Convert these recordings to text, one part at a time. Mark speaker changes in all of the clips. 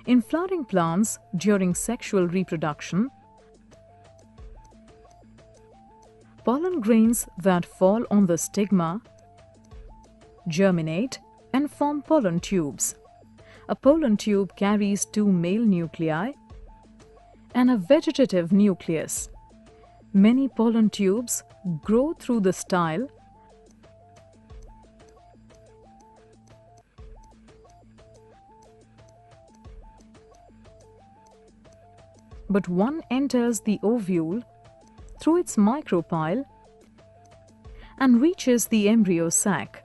Speaker 1: In flowering plants during sexual reproduction, pollen grains that fall on the stigma germinate and form pollen tubes. A pollen tube carries two male nuclei and a vegetative nucleus. Many pollen tubes grow through the style but one enters the ovule through its micropyle and reaches the embryo sac.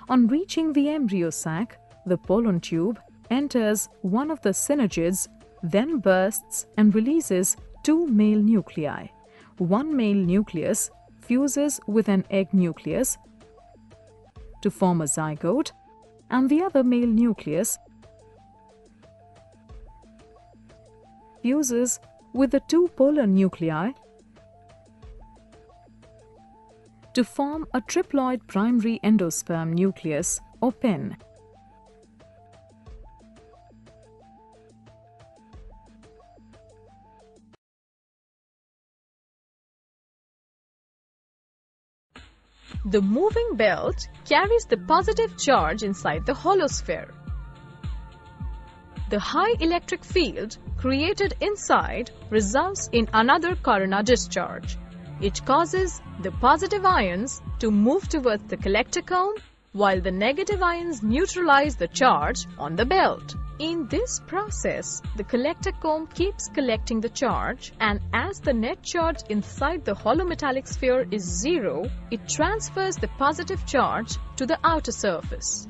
Speaker 1: On reaching the embryo sac, the pollen tube enters one of the synergids, then bursts and releases two male nuclei. One male nucleus fuses with an egg nucleus to form a zygote, and the other male nucleus fuses with the two polar nuclei to form a triploid primary endosperm nucleus or pen.
Speaker 2: The moving belt carries the positive charge inside the holosphere. The high electric field created inside results in another corona discharge. It causes the positive ions to move towards the collector comb, while the negative ions neutralize the charge on the belt. In this process, the collector comb keeps collecting the charge, and as the net charge inside the hollow metallic sphere is zero, it transfers the positive charge to the outer surface.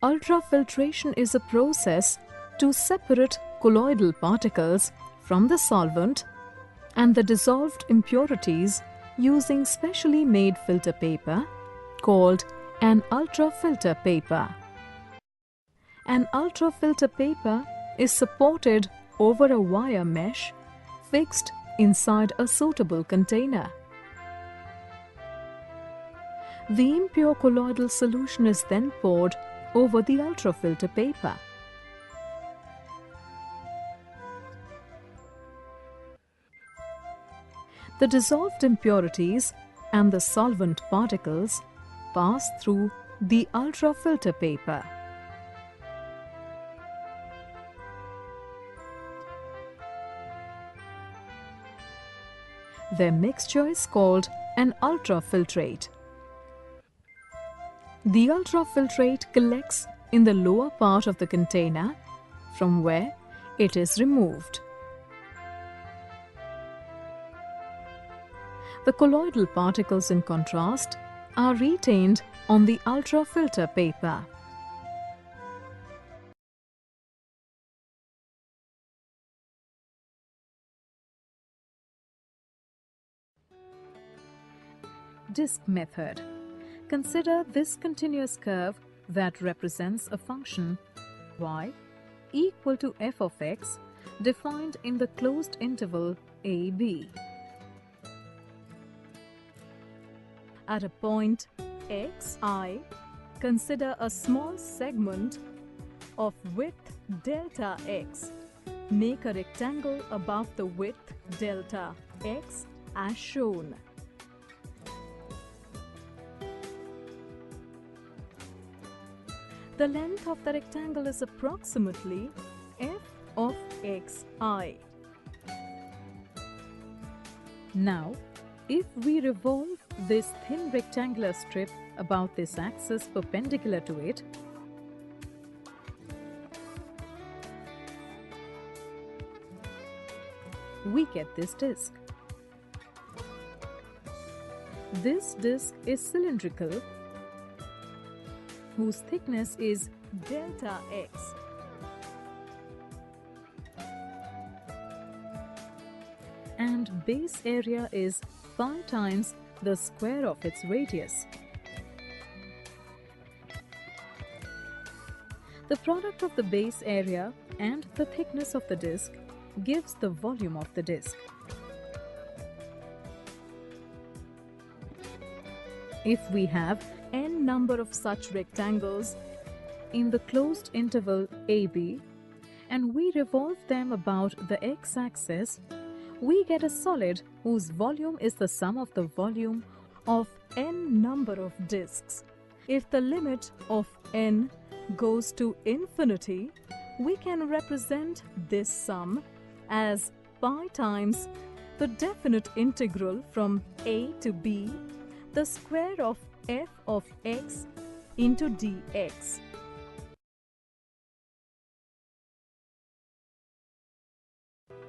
Speaker 1: Ultrafiltration is a process to separate colloidal particles from the solvent and the dissolved impurities using specially made filter paper called an ultrafilter paper. An ultrafilter paper is supported over a wire mesh fixed inside a suitable container. The impure colloidal solution is then poured over the ultrafilter paper. The dissolved impurities and the solvent particles pass through the ultrafilter paper. Their mixture is called an ultrafiltrate. The ultrafiltrate collects in the lower part of the container, from where it is removed. The colloidal particles, in contrast, are retained on the ultrafilter paper. Disk method. Consider this continuous curve that represents a function y equal to f of x defined in the closed interval ab. At a point xi, consider a small segment of width delta x. Make a rectangle above the width delta x as shown. The length of the rectangle is approximately f of xi. Now, if we revolve this thin rectangular strip about this axis perpendicular to it, we get this disk. This disk is cylindrical, whose thickness is delta x. And base area is 5 times the square of its radius. The product of the base area and the thickness of the disk gives the volume of the disk. If we have n number of such rectangles in the closed interval AB and we revolve them about the x-axis, we get a solid whose volume is the sum of the volume of n number of disks. If the limit of n goes to infinity, we can represent this sum as pi times the definite integral from a to b, the square of f of x into dx.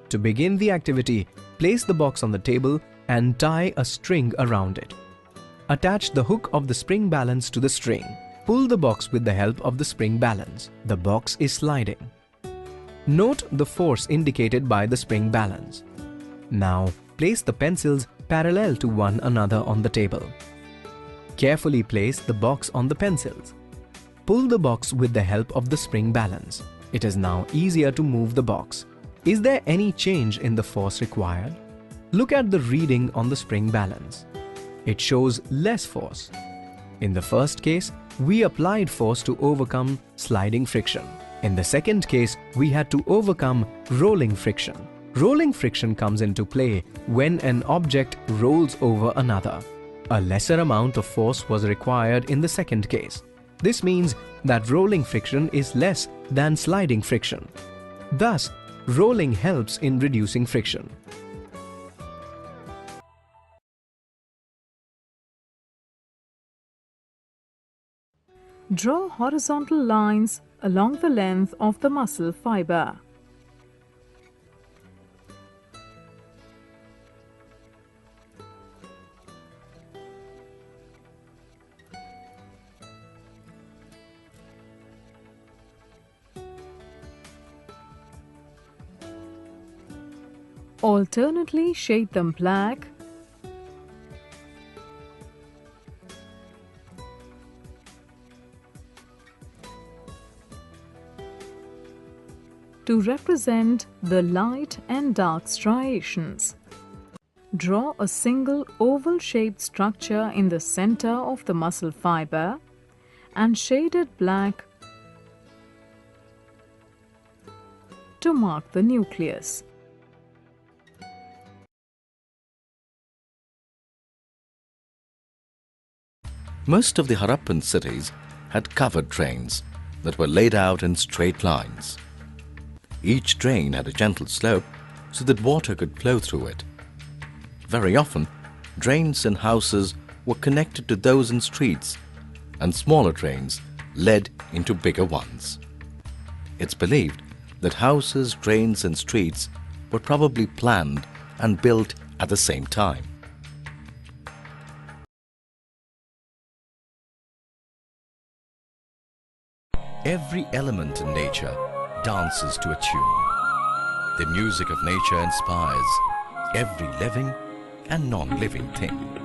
Speaker 3: To begin the activity, place the box on the table and tie a string around it. Attach the hook of the spring balance to the string. Pull the box with the help of the spring balance. The box is sliding. Note the force indicated by the spring balance. Now, place the pencils parallel to one another on the table. Carefully place the box on the pencils. Pull the box with the help of the spring balance. It is now easier to move the box. Is there any change in the force required? Look at the reading on the spring balance. It shows less force. In the first case, we applied force to overcome sliding friction. In the second case, we had to overcome rolling friction. Rolling friction comes into play when an object rolls over another. A lesser amount of force was required in the second case. This means that rolling friction is less than sliding friction. Thus, rolling helps in reducing friction.
Speaker 1: Draw horizontal lines along the length of the muscle fiber. Alternately shade them black to represent the light and dark striations. Draw a single oval-shaped structure in the center of the muscle fiber and shade it black to mark the nucleus.
Speaker 4: Most of the Harappan cities had covered drains that were laid out in straight lines. Each drain had a gentle slope so that water could flow through it. Very often, drains in houses were connected to those in streets, and smaller drains led into bigger ones. It's believed that houses, drains and streets were probably planned and built at the same time. Every element in nature dances to a tune. The music of nature inspires every living and non-living thing.